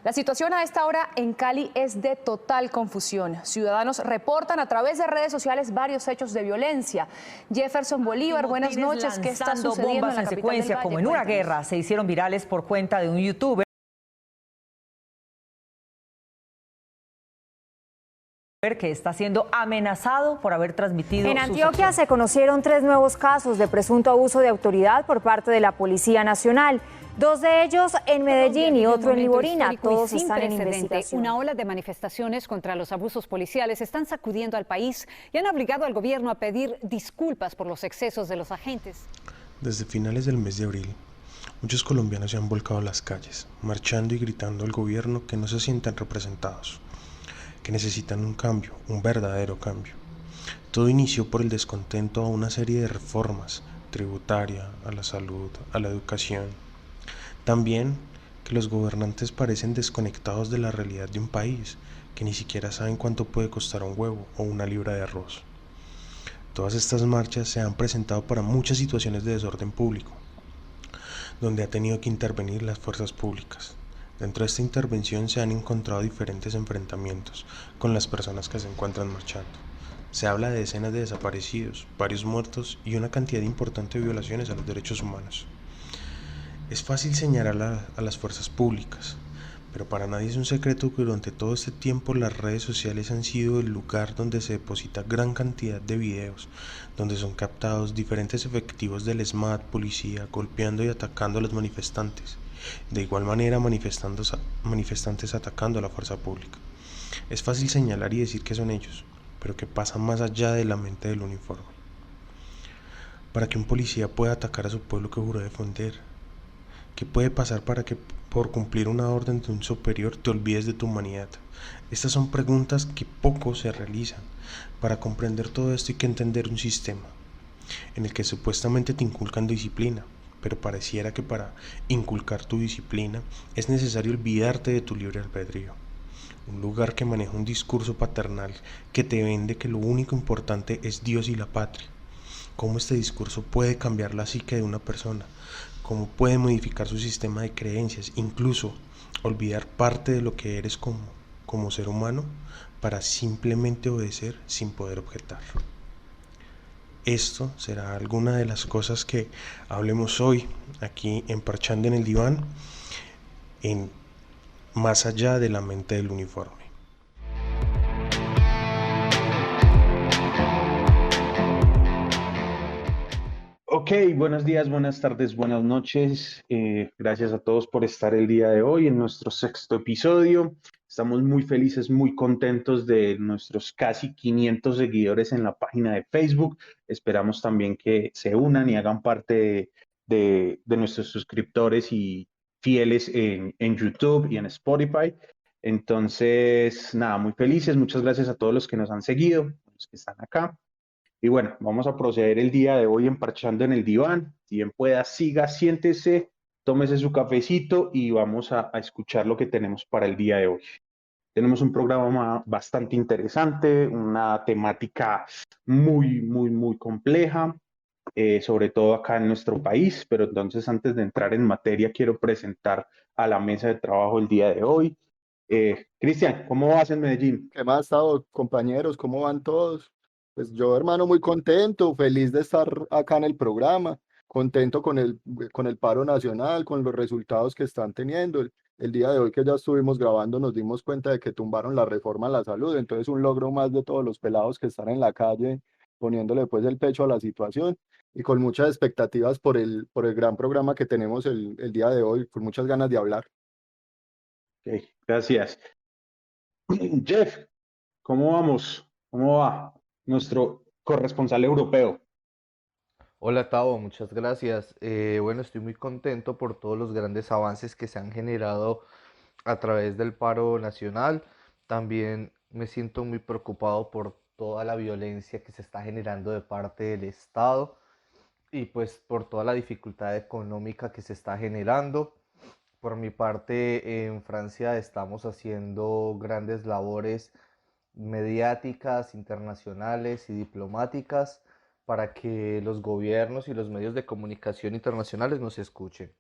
La situación a esta hora en Cali es de total confusión. Ciudadanos reportan a través de redes sociales varios hechos de violencia. Jefferson Bolívar, buenas noches. ¿Qué está sucediendo en la en capital secuencia, del Valle? como en una Cuéntanos. guerra, se hicieron virales por cuenta de un youtuber que está siendo amenazado por haber transmitido En sus Antioquia acciones. se conocieron 3 nuevos casos de presunto abuso de autoridad por parte de la Policía Nacional. 2 de ellos en Medellín y otro en Liborina. Todos están en investigación. Una ola de manifestaciones contra los abusos policiales están sacudiendo al país y han obligado al gobierno a pedir disculpas por los excesos de los agentes. Desde finales del mes de abril, muchos colombianos se han volcado a las calles, marchando y gritando al gobierno que no se sientan representados, que necesitan un cambio, un verdadero cambio. Todo inició por el descontento a una serie de reformas, tributaria, a la salud, a la educación. También que los gobernantes parecen desconectados de la realidad de un país, que ni siquiera saben cuánto puede costar un huevo o una libra de arroz. Todas estas marchas se han presentado para muchas situaciones de desorden público, donde ha tenido que intervenir las fuerzas públicas. Dentro de esta intervención se han encontrado diferentes enfrentamientos con las personas que se encuentran marchando. Se habla de decenas de desaparecidos, varios muertos y una cantidad importante de violaciones a los derechos humanos. Es fácil señalar a las fuerzas públicas, pero para nadie es un secreto que durante todo este tiempo las redes sociales han sido el lugar donde se deposita gran cantidad de videos, donde son captados diferentes efectivos del SMAT, policía, golpeando y atacando a los manifestantes. De igual manera, manifestantes atacando a la fuerza pública. Es fácil señalar y decir que son ellos, pero que pasa más allá de la mente del uniforme. Para que un policía pueda atacar a su pueblo que juró defender, ¿qué puede pasar para que por cumplir una orden de un superior te olvides de tu humanidad? Estas son preguntas que poco se realizan. Para comprender todo esto hay que entender un sistema en el que supuestamente te inculcan disciplina, pero pareciera que para inculcar tu disciplina es necesario olvidarte de tu libre albedrío. Un lugar que maneja un discurso paternal que te vende que lo único importante es Dios y la patria. ¿Cómo este discurso puede cambiar la psique de una persona? ¿Cómo puede modificar su sistema de creencias? Incluso olvidar parte de lo que eres como ser humano para simplemente obedecer sin poder objetar. Esto será alguna de las cosas que hablemos hoy aquí en Parchando en el Diván, en Más allá de la mente del uniforme. Ok, buenos días, buenas tardes, buenas noches. Gracias a todos por estar el día de hoy en nuestro sexto episodio. Estamos muy felices, muy contentos de nuestros casi 500 seguidores en la página de Facebook. Esperamos también que se unan y hagan parte de nuestros suscriptores y fieles en YouTube y en Spotify. Entonces, nada, muy felices. Muchas gracias a todos los que nos han seguido, los que están acá. Y bueno, vamos a proceder el día de hoy en Parchando en el Diván. Si bien pueda, siga, siéntese, tómese su cafecito y vamos a escuchar lo que tenemos para el día de hoy. Tenemos un programa bastante interesante, una temática muy compleja, sobre todo acá en nuestro país. Pero entonces, antes de entrar en materia, quiero presentar a la mesa de trabajo el día de hoy. Cristian, ¿cómo vas en Medellín? ¿Qué más, Tavo, compañeros? ¿Cómo van todos? Pues yo, hermano, muy contento, feliz de estar acá en el programa, contento con el paro nacional, con los resultados que están teniendo. El día de hoy que ya estuvimos grabando nos dimos cuenta de que tumbaron la reforma a la salud, entonces un logro más de todos los pelados que están en la calle poniéndole pues el pecho a la situación y con muchas expectativas por el gran programa que tenemos el día de hoy, con muchas ganas de hablar. Ok, gracias. Jeff, ¿cómo vamos? ¿Cómo va nuestro corresponsal europeo? Hola Tavo, muchas gracias. Bueno, estoy muy contento por todos los grandes avances que se han generado a través del paro nacional. También me siento muy preocupado por toda la violencia que se está generando de parte del Estado y pues por toda la dificultad económica que se está generando. Por mi parte, en Francia estamos haciendo grandes labores mediáticas, internacionales y diplomáticas para que los gobiernos y los medios de comunicación internacionales nos escuchen.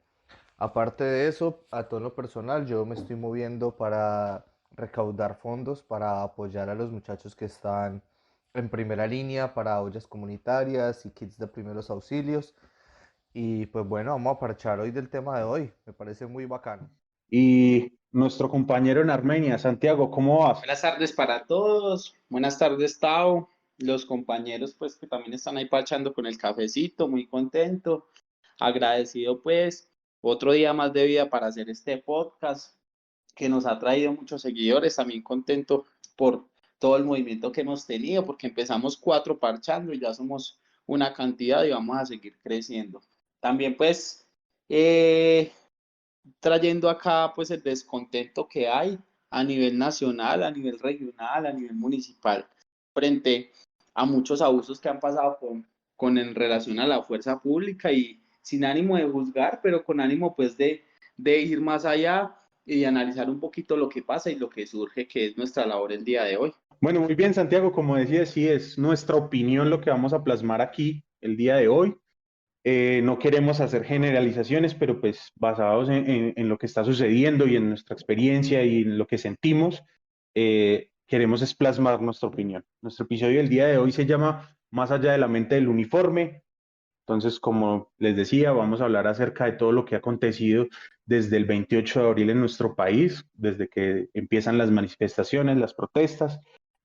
Aparte de eso, a todo lo personal, yo me estoy moviendo para recaudar fondos para apoyar a los muchachos que están en primera línea para ollas comunitarias y kits de primeros auxilios. Y pues bueno, vamos a parchar hoy del tema de hoy. Me parece muy bacano. Y nuestro compañero en Armenia, Santiago, ¿cómo vas? Buenas tardes para todos. Buenas tardes, Tao. Los compañeros, pues, que también están ahí parchando con el cafecito, muy contento, agradecido, pues, otro día más de vida para hacer este podcast que nos ha traído muchos seguidores. También contento por todo el movimiento que hemos tenido, porque empezamos 4 parchando y ya somos una cantidad y vamos a seguir creciendo. También, pues, eh, trayendo acá pues el descontento que hay a nivel nacional, a nivel regional, a nivel municipal, frente a muchos abusos que han pasado en relación a la fuerza pública y sin ánimo de juzgar, pero con ánimo pues de ir más allá y de analizar un poquito lo que pasa y lo que surge, que es nuestra labor el día de hoy. Bueno, muy bien, Santiago, como decía, sí es nuestra opinión lo que vamos a plasmar aquí el día de hoy. No queremos hacer generalizaciones, pero pues basados en lo que está sucediendo y en nuestra experiencia y en lo que sentimos, queremos es plasmar nuestra opinión. Nuestro episodio del día de hoy se llama Más allá de la mente del uniforme. Entonces, como les decía, vamos a hablar acerca de todo lo que ha acontecido desde el 28 de abril en nuestro país, desde que empiezan las manifestaciones, las protestas.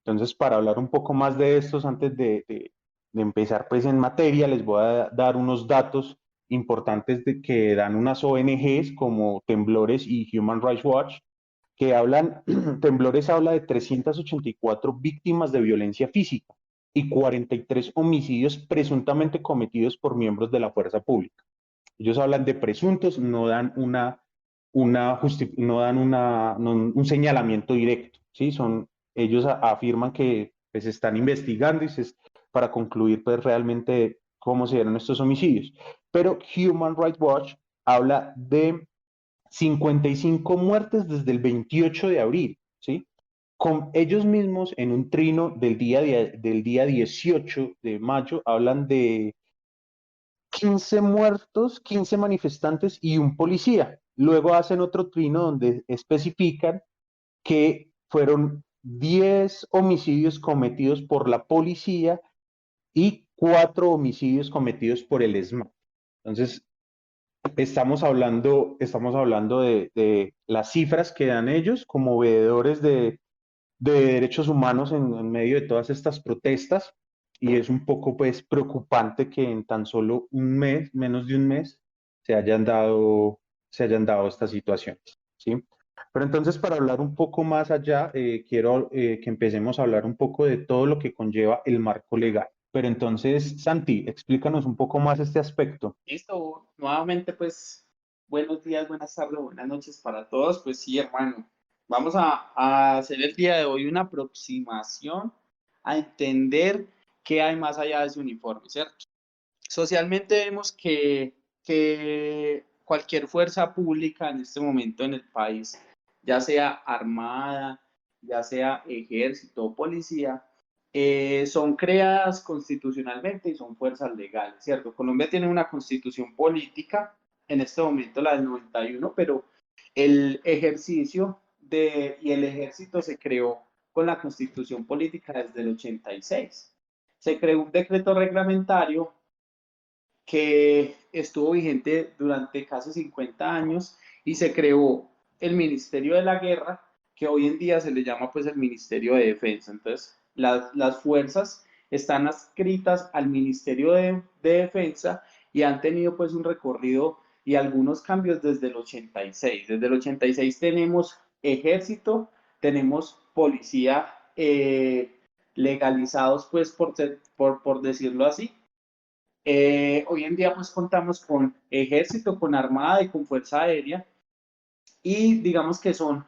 Entonces, para hablar un poco más de estos, antes de empezar pues en materia, les voy a dar unos datos importantes de que dan unas ONGs como Temblores y Human Rights Watch, que hablan, Temblores habla de 384 víctimas de violencia física y 43 homicidios presuntamente cometidos por miembros de la fuerza pública. Ellos hablan de presuntos, no dan un señalamiento directo, ¿sí? Ellos afirman que pues, están investigando para concluir pues, realmente cómo se dieron estos homicidios. Pero Human Rights Watch habla de 55 muertes desde el 28 de abril, ¿sí? Con ellos mismos en un trino del día 18 de mayo hablan de 15 muertos, 15 manifestantes y un policía. Luego hacen otro trino donde especifican que fueron 10 homicidios cometidos por la policía y 4 homicidios cometidos por el ESMAD. Entonces, estamos hablando de las cifras que dan ellos como veedores de derechos humanos en medio de todas estas protestas, y es un poco pues preocupante que en tan solo un mes, menos de un mes, se hayan dado estas situaciones, ¿sí? Pero entonces, para hablar un poco más allá, quiero que empecemos a hablar un poco de todo lo que conlleva el marco legal. Pero entonces, Santi, explícanos un poco más este aspecto. Listo, nuevamente pues buenos días, buenas tardes, buenas noches para todos. Pues sí, hermano, vamos a hacer el día de hoy una aproximación a entender qué hay más allá de ese uniforme, ¿cierto? Socialmente vemos que cualquier fuerza pública en este momento en el país, ya sea armada, ya sea ejército o policía, son creadas constitucionalmente y son fuerzas legales, ¿cierto? Colombia tiene una constitución política, en este momento la del 91, pero el ejercicio y el ejército se creó con la constitución política desde el 86. Se creó un decreto reglamentario que estuvo vigente durante casi 50 años y se creó el Ministerio de la Guerra, que hoy en día se le llama pues el Ministerio de Defensa. Entonces, las fuerzas están adscritas al Ministerio de Defensa y han tenido pues un recorrido y algunos cambios desde el 86. Desde el 86 tenemos ejército, tenemos policía legalizados pues por decirlo así. Hoy en día pues contamos con ejército, con armada y con fuerza aérea, y digamos que son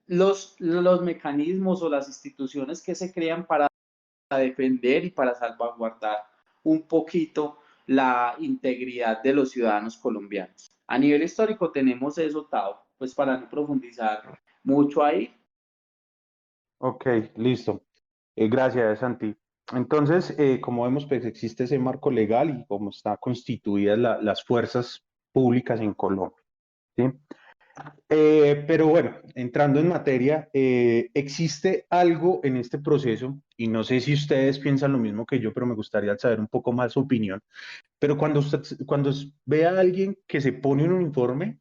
los mecanismos o las instituciones que se crean para defender y para salvaguardar un poquito la integridad de los ciudadanos colombianos. A nivel histórico tenemos eso, Tao, pues para no profundizar mucho ahí. Ok, listo. Gracias, Santi. Entonces, como vemos, pues existe ese marco legal y cómo están constituidas las fuerzas públicas en Colombia. ¿sí? Pero bueno, entrando en materia, existe algo en este proceso, y no sé si ustedes piensan lo mismo que yo, pero me gustaría saber un poco más su opinión. Pero cuando ve a alguien que se pone un uniforme,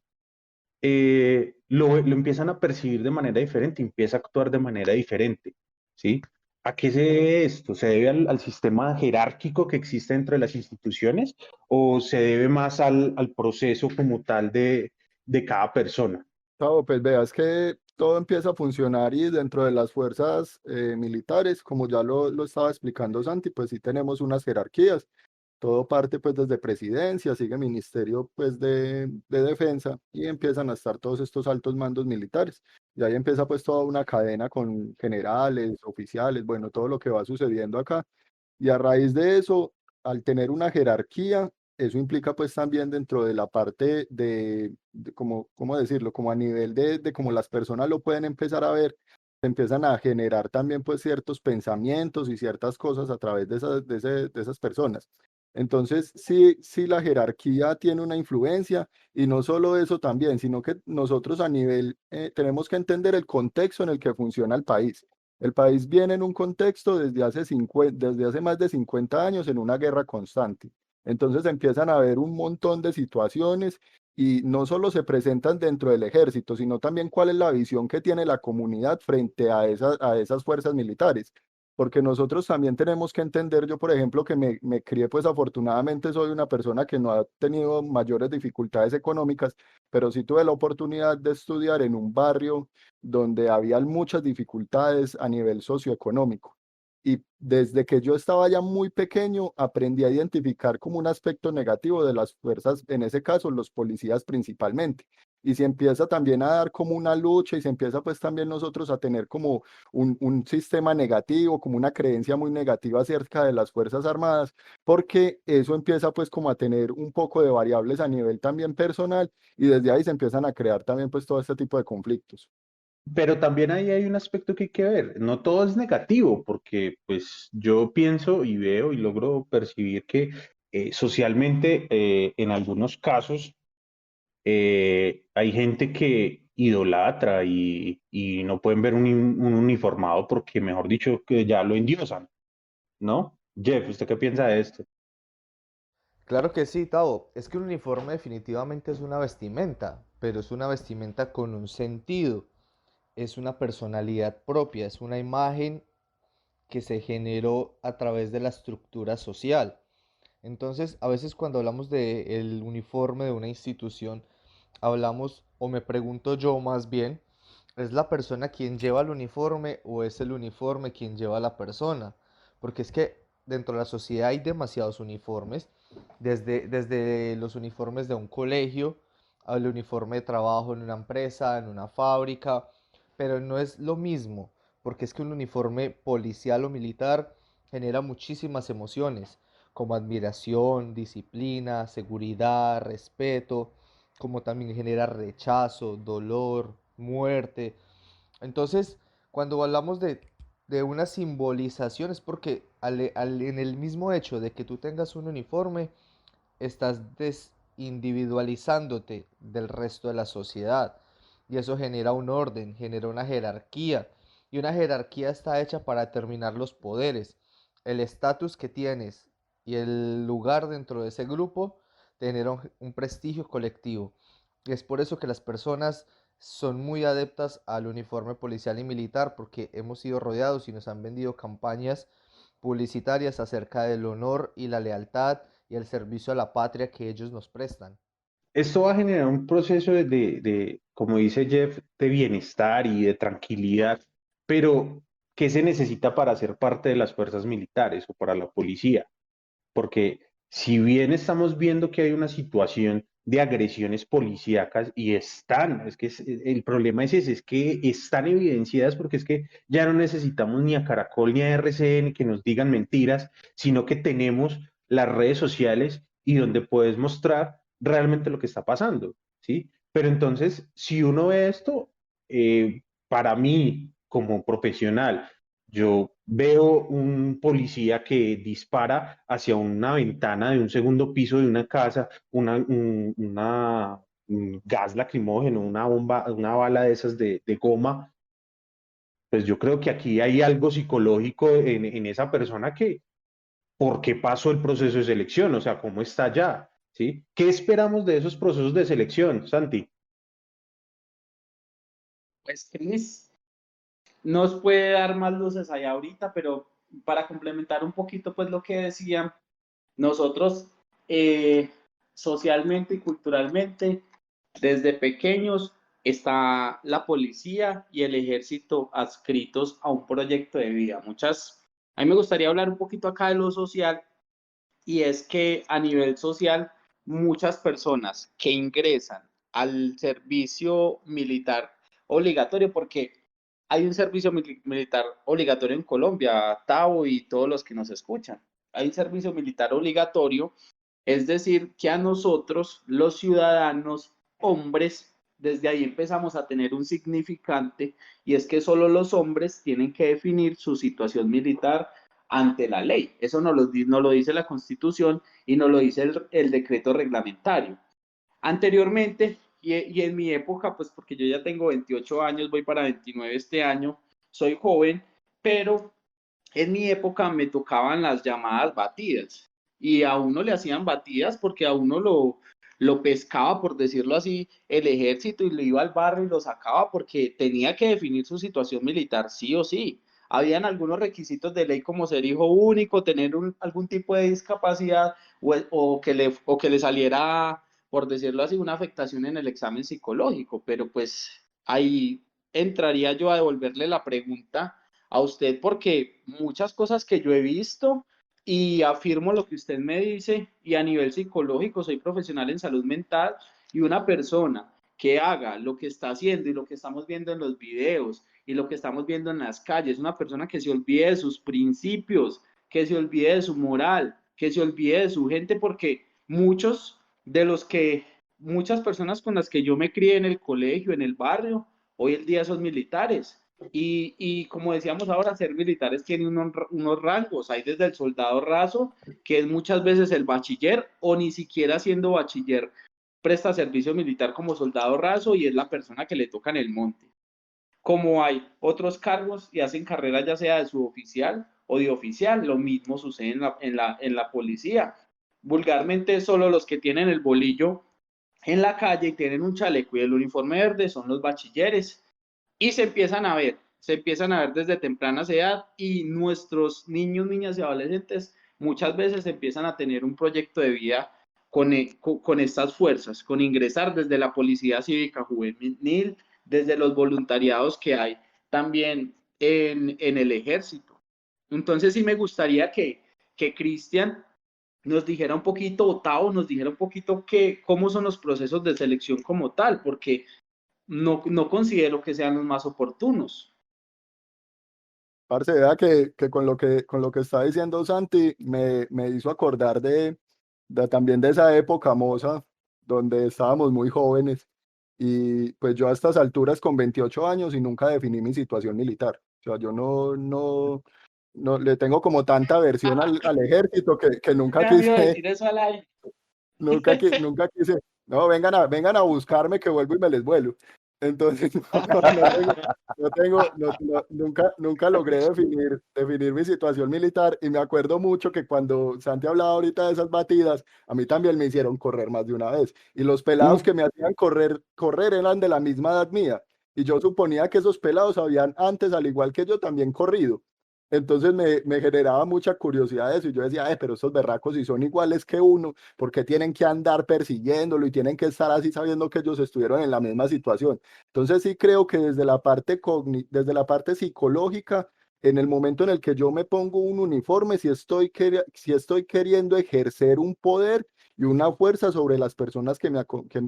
lo empiezan a percibir de manera diferente, empieza a actuar de manera diferente, ¿sí? ¿A qué se debe esto? ¿Se debe al sistema jerárquico que existe dentro de las instituciones o se debe más al proceso como tal de cada persona? Gustavo, pues veas que todo empieza a funcionar y dentro de las fuerzas militares, como ya lo estaba explicando Santi, pues sí tenemos unas jerarquías. Todo parte pues desde presidencia, sigue ministerio pues de defensa y empiezan a estar todos estos altos mandos militares. Y ahí empieza pues toda una cadena con generales, oficiales, bueno, todo lo que va sucediendo acá. Y a raíz de eso, al tener una jerarquía, eso implica pues también dentro de la parte de ¿cómo decirlo? Como a nivel de cómo las personas lo pueden empezar a ver, se empiezan a generar también pues ciertos pensamientos y ciertas cosas a través de esas personas. Entonces, sí, la jerarquía tiene una influencia y no solo eso también, sino que nosotros a nivel, tenemos que entender el contexto en el que funciona el país. El país viene en un contexto desde hace más de 50 años en una guerra constante. Entonces empiezan a haber un montón de situaciones y no solo se presentan dentro del ejército, sino también cuál es la visión que tiene la comunidad frente a esas fuerzas militares. Porque nosotros también tenemos que entender, yo por ejemplo, que me crié, pues afortunadamente soy una persona que no ha tenido mayores dificultades económicas, pero sí tuve la oportunidad de estudiar en un barrio donde había muchas dificultades a nivel socioeconómico. Y desde que yo estaba ya muy pequeño, aprendí a identificar como un aspecto negativo de las fuerzas, en ese caso los policías principalmente. Y se empieza también a dar como una lucha y se empieza pues también nosotros a tener como un sistema negativo, como una creencia muy negativa acerca de las Fuerzas Armadas, porque eso empieza pues como a tener un poco de variables a nivel también personal y desde ahí se empiezan a crear también pues todo este tipo de conflictos. Pero también ahí hay un aspecto que hay que ver. No todo es negativo, porque pues yo pienso y veo y logro percibir que socialmente en algunos casos hay gente que idolatra y no pueden ver un uniformado porque, mejor dicho, que ya lo endiosan, ¿no? Jeff, ¿usted qué piensa de esto? Claro que sí, Tavo. Es que un uniforme definitivamente es una vestimenta, pero es una vestimenta con un sentido, es una personalidad propia, es una imagen que se generó a través de la estructura social. Entonces, a veces cuando hablamos del uniforme de una institución, hablamos, o me pregunto yo más bien, ¿es la persona quien lleva el uniforme o es el uniforme quien lleva a la persona? Porque es que dentro de la sociedad hay demasiados uniformes, desde los uniformes de un colegio al uniforme de trabajo en una empresa, en una fábrica, pero no es lo mismo, porque es que un uniforme policial o militar genera muchísimas emociones, como admiración, disciplina, seguridad, respeto, como también genera rechazo, dolor, muerte. Entonces, cuando hablamos de una simbolización es porque en el mismo hecho de que tú tengas un uniforme, estás desindividualizándote del resto de la sociedad. Y eso genera un orden, genera una jerarquía. Y una jerarquía está hecha para determinar los poderes. El estatus que tienes y el lugar dentro de ese grupo te genera un prestigio colectivo. Y es por eso que las personas son muy adeptas al uniforme policial y militar, porque hemos sido rodeados y nos han vendido campañas publicitarias acerca del honor y la lealtad y el servicio a la patria que ellos nos prestan. Esto va a generar un proceso como dice Jeff, de bienestar y de tranquilidad, pero ¿qué se necesita para ser parte de las fuerzas militares o para la policía? Porque si bien estamos viendo que hay una situación de agresiones policíacas y el problema es ese, es que están evidenciadas porque es que ya no necesitamos ni a Caracol ni a RCN que nos digan mentiras, sino que tenemos las redes sociales y donde puedes mostrar realmente lo que está pasando, ¿sí? Pero entonces, si uno ve esto, para mí como profesional, yo veo un policía que dispara hacia una ventana de un segundo piso de una casa, gas lacrimógeno, una bomba, una bala de esas de goma, pues yo creo que aquí hay algo psicológico en esa persona que, ¿por qué pasó el proceso de selección? O sea, ¿cómo está ya? ¿Sí? ¿Qué esperamos de esos procesos de selección, Santi? Pues Cris nos puede dar más luces allá ahorita, pero para complementar un poquito pues lo que decían, nosotros socialmente y culturalmente, desde pequeños, está la policía y el ejército adscritos a un proyecto de vida. A mí me gustaría hablar un poquito acá de lo social, y es que a nivel social, muchas personas que ingresan al servicio militar obligatorio, porque hay un servicio militar obligatorio en Colombia, Tavo y todos los que nos escuchan. Hay un servicio militar obligatorio, es decir, que a nosotros, los ciudadanos, hombres, desde ahí empezamos a tener un significante, y es que solo los hombres tienen que definir su situación militar ante la ley. Eso no lo dice la Constitución y no lo dice el decreto reglamentario. Anteriormente, y en mi época, pues porque yo ya tengo 28 años, voy para 29 este año, soy joven, pero en mi época me tocaban las llamadas batidas, y a uno le hacían batidas porque a uno lo pescaba, por decirlo así, el ejército, y le iba al barrio y lo sacaba porque tenía que definir su situación militar sí o sí. Habían algunos requisitos de ley como ser hijo único, tener algún tipo de discapacidad, o que le saliera, por decirlo así, una afectación en el examen psicológico, pero pues ahí entraría yo a devolverle la pregunta a usted, porque muchas cosas que yo he visto, y afirmo lo que usted me dice, y a nivel psicológico soy profesional en salud mental, y una persona que haga lo que está haciendo y lo que estamos viendo en los videos y lo que estamos viendo en las calles, una persona que se olvide de sus principios, que se olvide de su moral, que se olvide de su gente, porque muchas personas con las que yo me crié en el colegio, en el barrio, hoy el día son militares. Y como decíamos ahora, ser militares tiene unos rangos. Hay desde el soldado raso, que es muchas veces el bachiller, o ni siquiera siendo bachiller presta servicio militar como soldado raso y es la persona que le toca en el monte. Como hay otros cargos y hacen carrera ya sea de suboficial o de oficial, lo mismo sucede en la policía. Vulgarmente, solo los que tienen el bolillo en la calle y tienen un chaleco y el uniforme verde son los bachilleres, y se empiezan a ver desde tempranas edad, y nuestros niños, niñas y adolescentes muchas veces empiezan a tener un proyecto de vida con estas fuerzas, con ingresar desde la Policía Cívica Juvenil, desde los voluntariados que hay también en el ejército. Entonces sí me gustaría que Cristian nos dijera un poquito, Otavo nos dijera un poquito cómo son los procesos de selección como tal, porque no considero que sean los más oportunos. Parce, vea que con lo que está diciendo Santi me hizo acordar también de esa época moza donde estábamos muy jóvenes, y pues yo a estas alturas con 28 años y nunca definí mi situación militar. O sea, yo no le tengo como tanta aversión al ejército que nunca quise, Decir eso al aire. nunca quise, no, vengan a buscarme que vuelvo y me les vuelo. Entonces, nunca logré definir mi situación militar, y me acuerdo mucho que cuando Santi hablaba ahorita de esas batidas, a mí también me hicieron correr más de una vez, y los pelados que me hacían correr eran de la misma edad mía, y yo suponía que esos pelados habían antes, al igual que yo, también corrido. Entonces me generaba mucha curiosidad eso, y yo decía, pero estos berracos si son iguales que uno, ¿por qué tienen que andar persiguiéndolo y tienen que estar así sabiendo que ellos estuvieron en la misma situación? Entonces sí creo que desde la parte desde la parte psicológica, en el momento en el que yo me pongo un uniforme, si estoy queriendo ejercer un poder y una fuerza sobre las personas que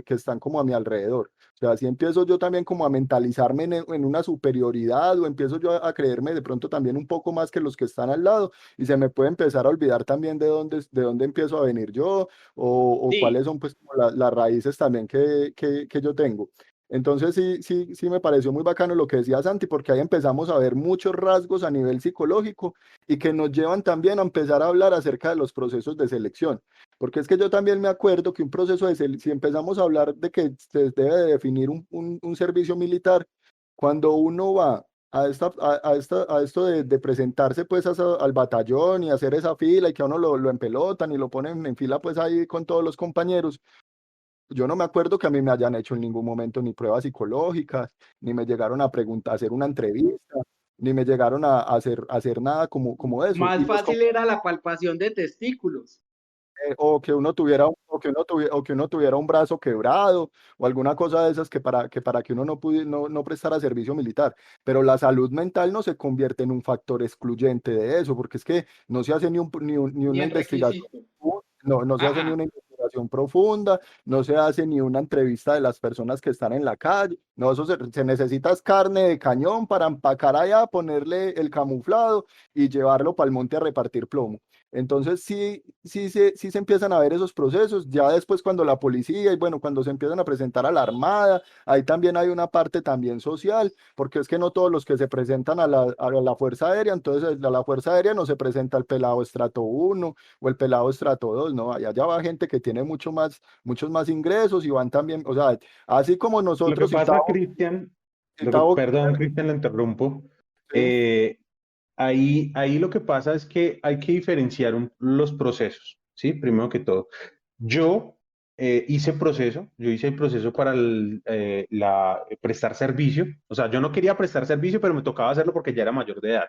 están como a mi alrededor. O sea, así empiezo yo también como a mentalizarme en una superioridad, o empiezo yo a creerme de pronto también un poco más que los que están al lado, y se me puede empezar a olvidar también de dónde empiezo a venir yo, o Sí. cuáles son pues como las raíces también que yo tengo. Entonces sí me pareció muy bacano lo que decía Santi, porque ahí empezamos a ver muchos rasgos a nivel psicológico y que nos llevan también a empezar a hablar acerca de los procesos de selección. Porque es que yo también me acuerdo que un proceso de selección, si empezamos a hablar de que se debe de definir un servicio militar, cuando uno va a esto de presentarse pues al batallón y hacer esa fila y que a uno lo empelotan y lo ponen en fila pues ahí con todos los compañeros, yo no me acuerdo que a mí me hayan hecho en ningún momento ni pruebas psicológicas, ni me llegaron a preguntar, a hacer una entrevista, ni me llegaron a hacer nada como eso. Más fácil era la palpación de testículos. O que uno tuviera, o que uno tuviera un brazo quebrado o alguna cosa de esas para que uno no prestara servicio militar. Pero la salud mental no se convierte en un factor excluyente de eso, porque es que no se hace ni Ni una en investigación. requisito. No se hace ni Ajá. una investigación profunda, no se hace ni una entrevista de las personas que están en la calle. No, eso se necesita es carne de cañón para empacar allá, ponerle el camuflado y llevarlo para el monte a repartir plomo. Entonces sí se empiezan a ver esos procesos. Ya después cuando la policía y bueno, cuando se empiezan a presentar a la armada, ahí también hay una parte también social, porque es que no todos los que se presentan a la Fuerza Aérea, entonces a la Fuerza Aérea no se presenta el pelado estrato 1 o el pelado estrato 2, no, allá ya va gente que tiene muchos más ingresos y van también, o sea, así como Lo que nosotros y pasa, Tavo, Cristian, Tavo, perdón, Cristian, lo interrumpo. sí, Eh, ahí lo que pasa es que hay que diferenciar los procesos, ¿sí? Primero que todo. Yo yo hice el proceso para prestar servicio. O sea, yo no quería prestar servicio, pero me tocaba hacerlo porque ya era mayor de edad,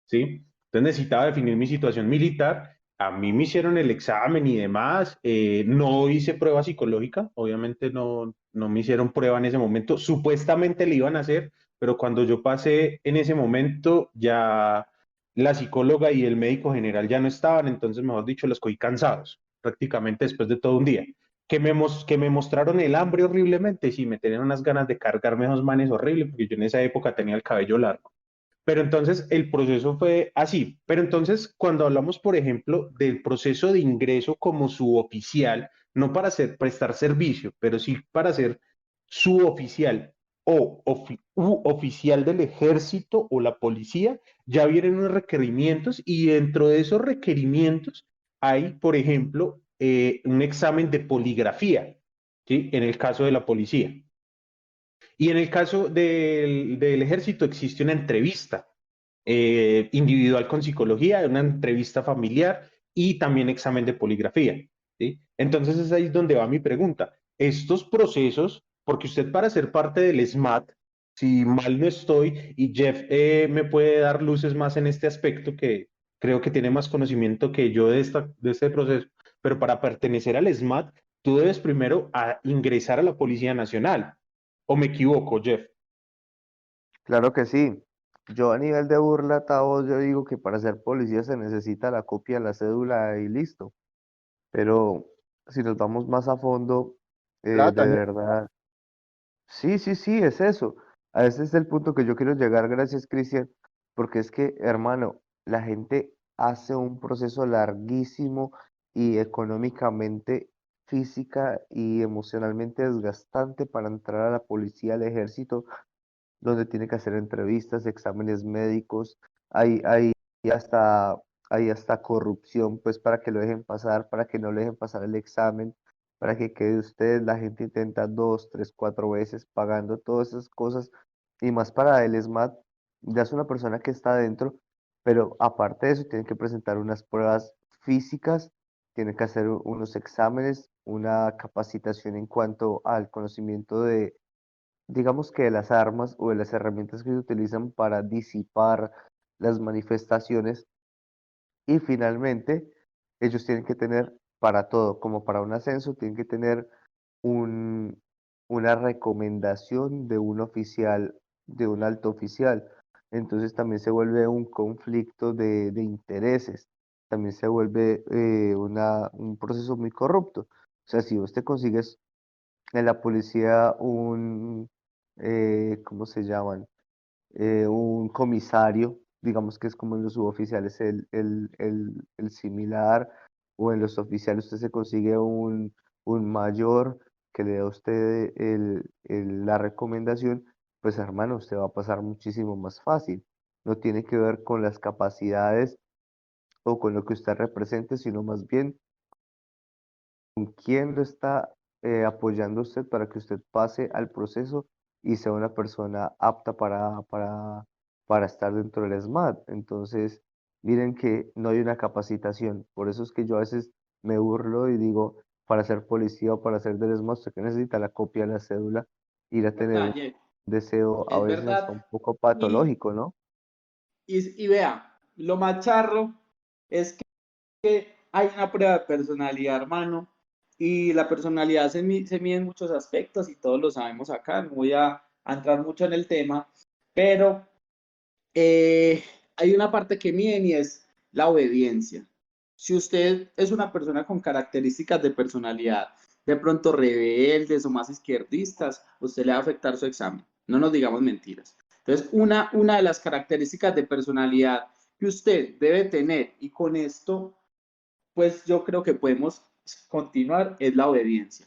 ¿sí? Entonces necesitaba definir mi situación militar. A mí me hicieron el examen y demás. No hice prueba psicológica, obviamente no me hicieron prueba en ese momento. Supuestamente le iban a hacer, pero cuando yo pasé en ese momento ya la psicóloga y el médico general ya no estaban, entonces, mejor dicho, los cogí cansados, prácticamente después de todo un día. Que me mostraron el hambre horriblemente, sí, me tenían unas ganas de cargarme esos manes horribles, porque yo en esa época tenía el cabello largo. Pero entonces el proceso fue así. Pero entonces, cuando hablamos, por ejemplo, del proceso de ingreso como suboficial, no para prestar servicio, pero sí para ser suboficial u oficial del ejército o la policía, ya vienen unos requerimientos y dentro de esos requerimientos hay, por ejemplo, un examen de poligrafía, ¿sí? En el caso de la policía. Y en el caso del ejército existe una entrevista individual con psicología, una entrevista familiar y también examen de poligrafía, ¿sí? Entonces es ahí donde va mi pregunta. Estos procesos, porque usted para ser parte del SMAT, si mal no estoy, y Jeff me puede dar luces más en este aspecto, que creo que tiene más conocimiento que yo de este proceso, pero para pertenecer al SMAT, tú debes primero ingresar a la Policía Nacional. ¿O me equivoco, Jeff? Claro que sí. Yo a nivel de burla, Tavo, yo digo que para ser policía se necesita la copia de la cédula y listo. Pero si nos vamos más a fondo, plata, de ¿no? verdad, sí, sí, sí, es eso. A ese es el punto que yo quiero llegar, gracias, Cristian, porque es que, hermano, la gente hace un proceso larguísimo y económicamente, física y emocionalmente desgastante para entrar a la policía, al ejército, donde tiene que hacer entrevistas, exámenes médicos, hay hasta, hay hasta corrupción, pues para que lo dejen pasar, para que no le dejen pasar el examen, para que quede usted, la gente intenta 2, 3, 4 veces pagando todas esas cosas, y más para el SMAT, ya es una persona que está adentro, pero aparte de eso tiene que presentar unas pruebas físicas, tiene que hacer unos exámenes, una capacitación en cuanto al conocimiento de, digamos que de las armas o de las herramientas que se utilizan para disipar las manifestaciones, y finalmente ellos tienen que tener para todo, como para un ascenso, tienen que tener un, una recomendación de un oficial, de un alto oficial. Entonces también se vuelve un conflicto de intereses, también se vuelve un proceso muy corrupto. O sea, si vos te consigues en la policía ¿cómo se llaman? Un comisario, digamos que es como en los suboficiales el similar, o en los oficiales usted se consigue un mayor que le da a usted la recomendación, pues hermano, usted va a pasar muchísimo más fácil. No tiene que ver con las capacidades o con lo que usted represente, sino más bien con quién lo está apoyando usted para que usted pase al proceso y sea una persona apta para estar dentro del SMAT. Entonces, miren que no hay una capacitación. Por eso es que yo a veces me burlo y digo, para ser policía o para ser del SMAT, usted que necesita la copia de la cédula, ir a tener un ¿Verdad, Jeff? deseo a Es veces hasta un verdad. poco Y, patológico, ¿no? y vea, lo más charro es que hay una prueba de personalidad, hermano, y la personalidad se mide en muchos aspectos y todos lo sabemos acá. No voy a entrar mucho en el tema, pero hay una parte que miden y es la obediencia. Si usted es una persona con características de personalidad, de pronto rebeldes o más izquierdistas, usted le va a afectar su examen. No nos digamos mentiras. Entonces, una de las características de personalidad que usted debe tener, y con esto, pues yo creo que podemos continuar, es la obediencia.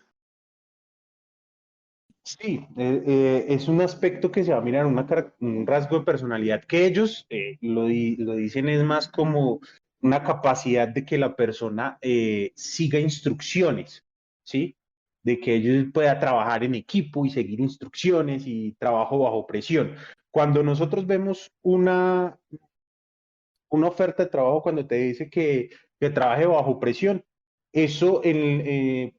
Sí, es un aspecto que se va a mirar, un rasgo de personalidad que ellos lo dicen es más como una capacidad de que la persona siga instrucciones, ¿sí? De que ellos pueda trabajar en equipo y seguir instrucciones y trabajo bajo presión. Cuando nosotros vemos una oferta de trabajo, cuando te dice que trabaje bajo presión, eso en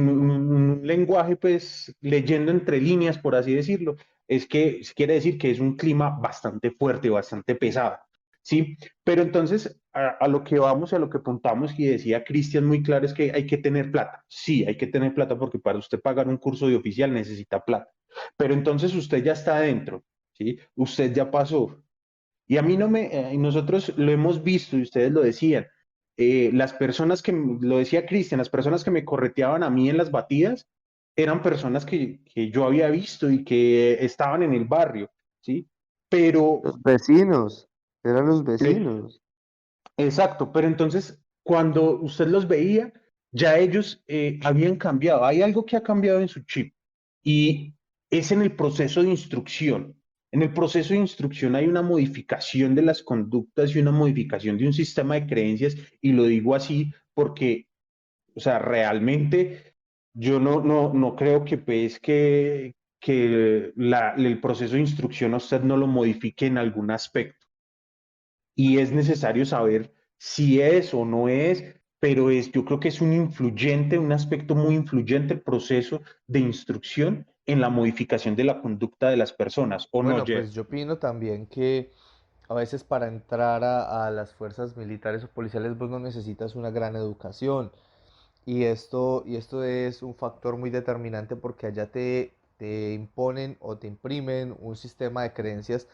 un lenguaje, pues leyendo entre líneas, por así decirlo, es que quiere decir que es un clima bastante fuerte, bastante pesado, ¿sí? Pero entonces, a lo que vamos, a lo que apuntamos, y decía Cristian muy claro, es que hay que tener plata. Sí, hay que tener plata porque para usted pagar un curso de oficial necesita plata. Pero entonces usted ya está adentro, ¿sí? Usted ya pasó. Y a mí no me, nosotros lo hemos visto y ustedes lo decían, las personas lo decía Cristian, las personas que me correteaban a mí en las batidas eran personas que yo había visto y que estaban en el barrio, ¿sí? Pero, Los vecinos, eran los eh, vecinos. exacto, pero entonces cuando usted los veía, ya ellos habían cambiado, hay algo que ha cambiado en su chip y es en el proceso de instrucción. En el proceso de instrucción hay una modificación de las conductas y una modificación de un sistema de creencias, y lo digo así porque, o sea, realmente yo no creo que pues que el proceso de instrucción a usted no lo modifique en algún aspecto. Y es necesario saber si es o no es, pero yo creo que es un influyente, un aspecto muy influyente el proceso de instrucción en la modificación de la conducta de las personas, ¿o no, Bueno, Jeff? pues yo opino también que a veces para entrar a las fuerzas militares o policiales vos no necesitas una gran educación. Y esto es un factor muy determinante porque allá te imponen o te imprimen un sistema de creencias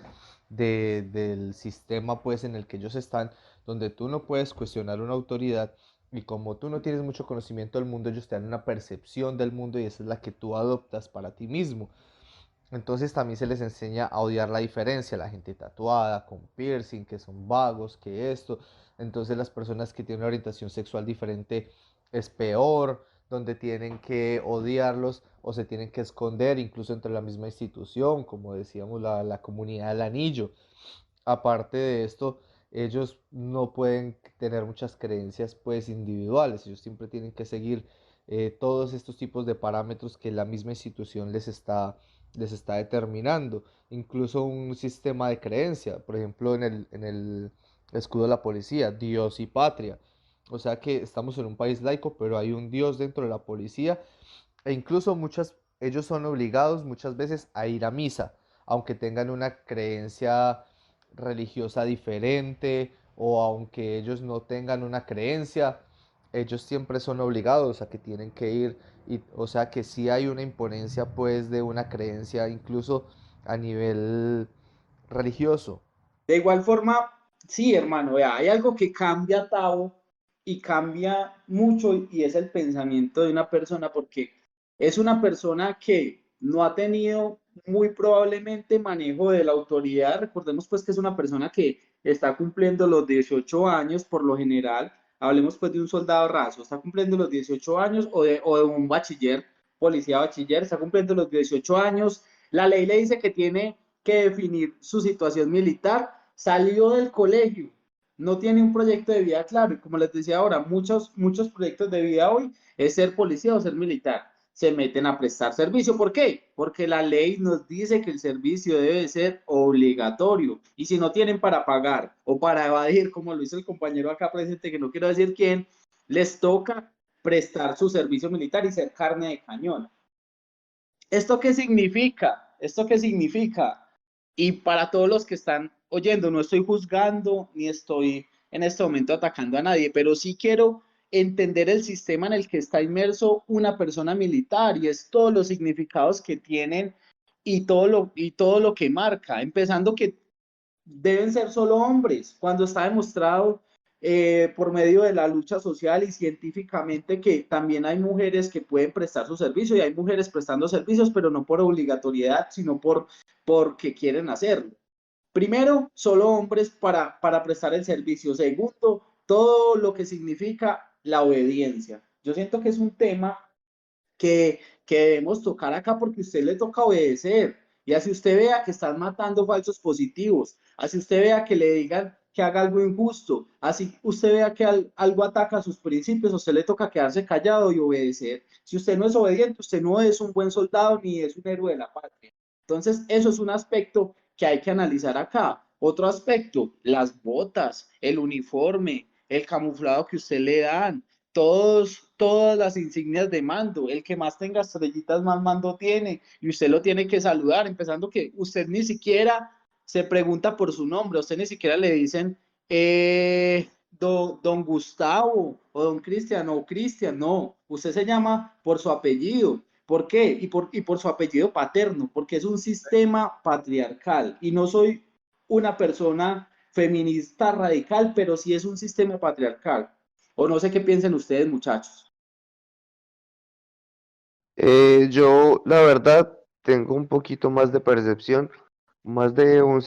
del sistema pues en el que ellos están, donde tú no puedes cuestionar una autoridad y como tú no tienes mucho conocimiento del mundo, ellos te dan una percepción del mundo y esa es la que tú adoptas para ti mismo. Entonces también se les enseña a odiar la diferencia, la gente tatuada, con piercing, que son vagos, que esto. Entonces las personas que tienen una orientación sexual diferente es peor, donde tienen que odiarlos o se tienen que esconder incluso entre la misma institución, como decíamos, la comunidad del anillo. Aparte de esto, ellos no pueden tener muchas creencias pues individuales, ellos siempre tienen que seguir todos estos tipos de parámetros que la misma institución les está determinando, incluso un sistema de creencia, por ejemplo en el escudo de la policía, Dios y patria, o sea que estamos en un país laico, pero hay un Dios dentro de la policía e incluso ellos son obligados muchas veces a ir a misa, aunque tengan una creencia religiosa diferente o aunque ellos no tengan una creencia, ellos siempre son obligados a que tienen que ir, y, o sea que sí hay una imponencia pues de una creencia incluso a nivel religioso. De igual forma, sí, hermano, vea, hay algo que cambia, Tavo, y cambia mucho, y es el pensamiento de una persona, porque es una persona que no ha tenido muy probablemente manejo de la autoridad. Recordemos pues que es una persona que está cumpliendo los 18 años por lo general. Hablemos pues de un soldado raso, está cumpliendo los 18 años o de un bachiller policía bachiller, está cumpliendo los 18 años, la ley le dice que tiene que definir su situación militar, salió del colegio, no tiene un proyecto de vida claro, y como les decía ahora, muchos proyectos de vida hoy es ser policía o ser militar, se meten a prestar servicio. ¿Por qué? Porque la ley nos dice que el servicio debe ser obligatorio, y si no tienen para pagar o para evadir, como lo hizo el compañero acá presente, que no quiero decir quién, les toca prestar su servicio militar y ser carne de cañón. ¿Esto qué significa? ¿Esto qué significa? Y para todos los que están oyendo, no estoy juzgando ni estoy en este momento atacando a nadie, pero sí quiero entender el sistema en el que está inmerso una persona militar y es todos los significados que tienen y todo lo que marca, empezando que deben ser solo hombres, cuando está demostrado por medio de la lucha social y científicamente que también hay mujeres que pueden prestar su servicio y hay mujeres prestando servicios, pero no por obligatoriedad, sino porque quieren hacerlo. Primero, solo hombres para prestar el servicio. Segundo, todo lo que significa la obediencia. Yo siento que es un tema que debemos tocar acá porque a usted le toca obedecer. Y así usted vea que están matando falsos positivos, así usted vea que le digan que haga algo injusto, así usted vea que algo ataca a sus principios, a usted le toca quedarse callado y obedecer. Si usted no es obediente, usted no es un buen soldado ni es un héroe de la patria. Entonces, eso es un aspecto que hay que analizar acá. Otro aspecto, las botas, el uniforme, el camuflado que usted le dan, todas las insignias de mando, el que más tenga estrellitas más mando tiene, y usted lo tiene que saludar, empezando que usted ni siquiera se pregunta por su nombre, a usted ni siquiera le dicen don Gustavo o don Cristian o Cristian, no, usted se llama por su apellido. ¿Por qué? Y por su apellido paterno, porque es un sistema patriarcal, y no soy una persona feminista radical, pero sí es un sistema patriarcal. O no sé qué piensen ustedes, muchachos. Yo, la verdad, tengo un poquito más de percepción, más de un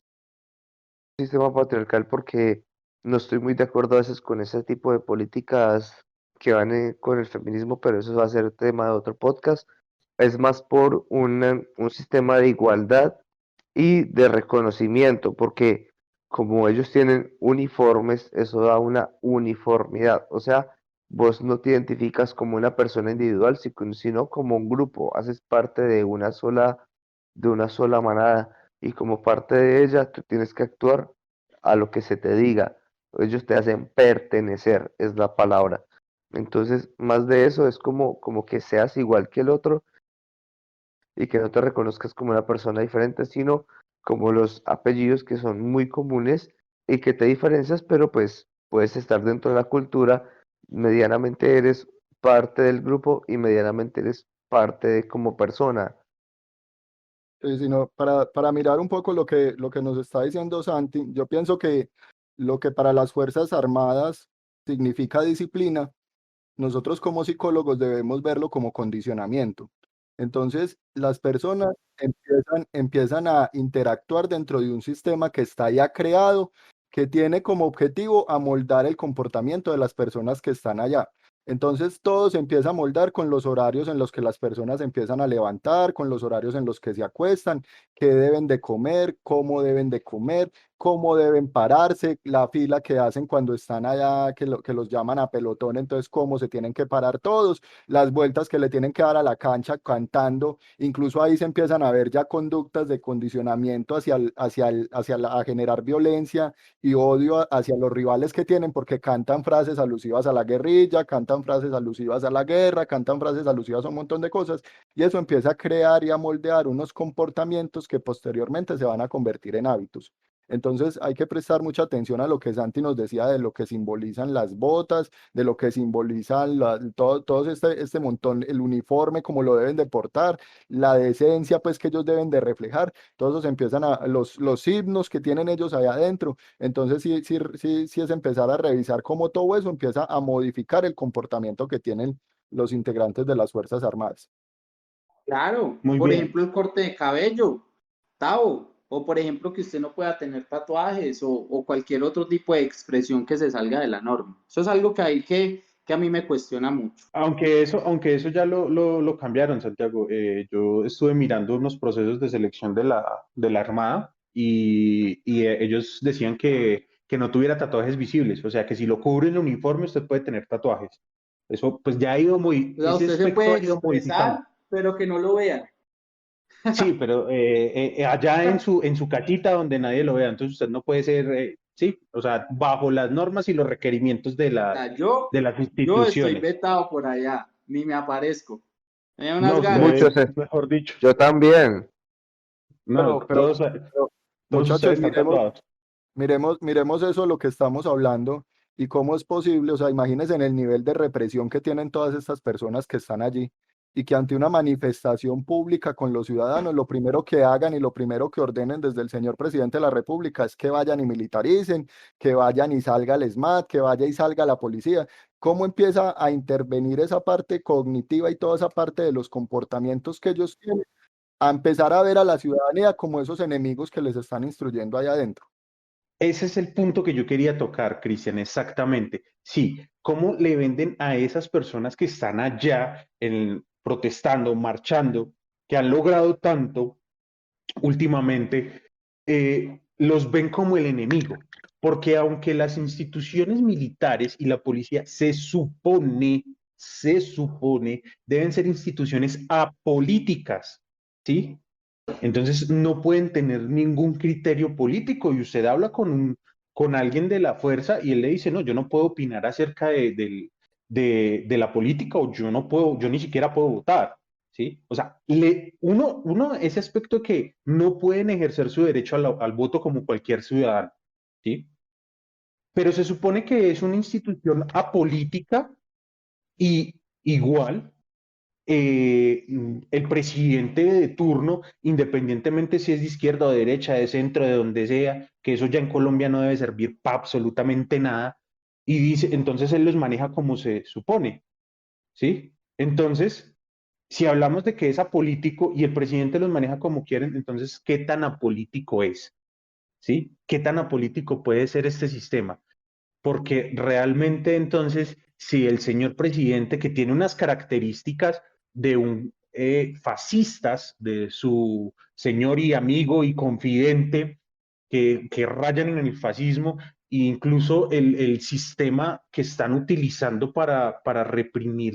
sistema patriarcal, porque no estoy muy de acuerdo a veces con ese tipo de políticas que van con el feminismo, pero eso va a ser tema de otro podcast. Es más por un sistema de igualdad y de reconocimiento, porque como ellos tienen uniformes, eso da una uniformidad. O sea, vos no te identificas como una persona individual, sino como un grupo, haces parte de una sola manada, y como parte de ella, tú tienes que actuar a lo que se te diga. Ellos te hacen pertenecer, es la palabra. Entonces, más de eso es como que seas igual que el otro y que no te reconozcas como una persona diferente, sino como los apellidos que son muy comunes y que te diferencias, pero pues puedes estar dentro de la cultura, medianamente eres parte del grupo y medianamente eres parte de como persona. Sino para mirar un poco lo que nos está diciendo Santi, yo pienso que lo que para las Fuerzas Armadas significa disciplina, nosotros como psicólogos debemos verlo como condicionamiento. Entonces, las personas empiezan a interactuar dentro de un sistema que está ya creado, que tiene como objetivo amoldar el comportamiento de las personas que están allá. Entonces, todo se empieza a moldar con los horarios en los que las personas empiezan a levantar, con los horarios en los que se acuestan, qué deben de comer, cómo deben pararse, la fila que hacen cuando están allá, que los llaman a pelotón, entonces cómo se tienen que parar todos, las vueltas que le tienen que dar a la cancha cantando, incluso ahí se empiezan a ver ya conductas de condicionamiento a generar violencia y odio hacia los rivales que tienen, porque cantan frases alusivas a la guerrilla, cantan frases alusivas a la guerra, cantan frases alusivas a un montón de cosas, y eso empieza a crear y a moldear unos comportamientos que posteriormente se van a convertir en hábitos. Entonces hay que prestar mucha atención a lo que Santi nos decía de lo que simbolizan las botas, de lo que simbolizan todo este montón, el uniforme, cómo lo deben de portar, la decencia pues que ellos deben de reflejar, todos empiezan los himnos que tienen ellos allá adentro. Entonces sí es empezar a revisar cómo todo eso empieza a modificar el comportamiento que tienen los integrantes de las Fuerzas Armadas. Claro, Muy por bien. ejemplo, el corte de cabello, Tavo, o por ejemplo, que usted no pueda tener tatuajes o cualquier otro tipo de expresión que se salga de la norma. Eso es algo que hay que a mí me cuestiona mucho. Aunque eso ya lo cambiaron, Santiago. Yo estuve mirando unos procesos de selección de la Armada y ellos decían que no tuviera tatuajes visibles, o sea que si lo cubre el uniforme usted puede tener tatuajes. Eso pues ya ha ido O sea, ese usted se aspecto puede ha ido modificando. expresar, pero que no lo vean. Sí, pero allá en su casita donde nadie lo vea, entonces usted no puede ser, sí, o sea, bajo las normas y los requerimientos O sea, yo, de las yo estoy instituciones. vetado por allá, ni me aparezco. Me da unas No, ganas. usted, Muchos, mejor dicho, yo también. no, Pero, todos ustedes muchachos, están tatuados. miremos eso, lo que estamos hablando y cómo es posible, o sea, imagínense en el nivel de represión que tienen todas estas personas que están allí y que ante una manifestación pública con los ciudadanos, lo primero que hagan y lo primero que ordenen desde el señor presidente de la República es que vayan y militaricen, que vayan y salga el SMAT, que vaya y salga la policía. ¿Cómo empieza a intervenir esa parte cognitiva y toda esa parte de los comportamientos que ellos tienen, a empezar a ver a la ciudadanía como esos enemigos que les están instruyendo allá adentro? Ese es el punto que yo quería tocar, Cristian, exactamente. Sí, ¿cómo le venden a esas personas que están allá protestando, marchando, que han logrado tanto últimamente, los ven como el enemigo? Porque aunque las instituciones militares y la policía se supone, deben ser instituciones apolíticas, ¿sí? Entonces no pueden tener ningún criterio político y usted habla con alguien de la fuerza y él le dice, no, yo no puedo opinar acerca de la política o yo no puedo, yo ni siquiera puedo votar, ¿sí? O sea, uno, ese aspecto que no pueden ejercer su derecho al voto como cualquier ciudadano, ¿sí? Pero se supone que es una institución apolítica y igual el presidente de turno, independientemente si es de izquierda o de derecha, de centro, de donde sea, que eso ya en Colombia no debe servir para absolutamente nada, y dice, entonces él los maneja como se supone, ¿sí? Entonces, si hablamos de que es apolítico y el presidente los maneja como quieren, entonces, ¿qué tan apolítico es? ¿Sí? ¿Qué tan apolítico puede ser este sistema? Porque realmente entonces, si el señor presidente, que tiene unas características de un fascistas, de su señor y amigo y confidente, que rayan en el fascismo, e incluso el sistema que están utilizando para reprimir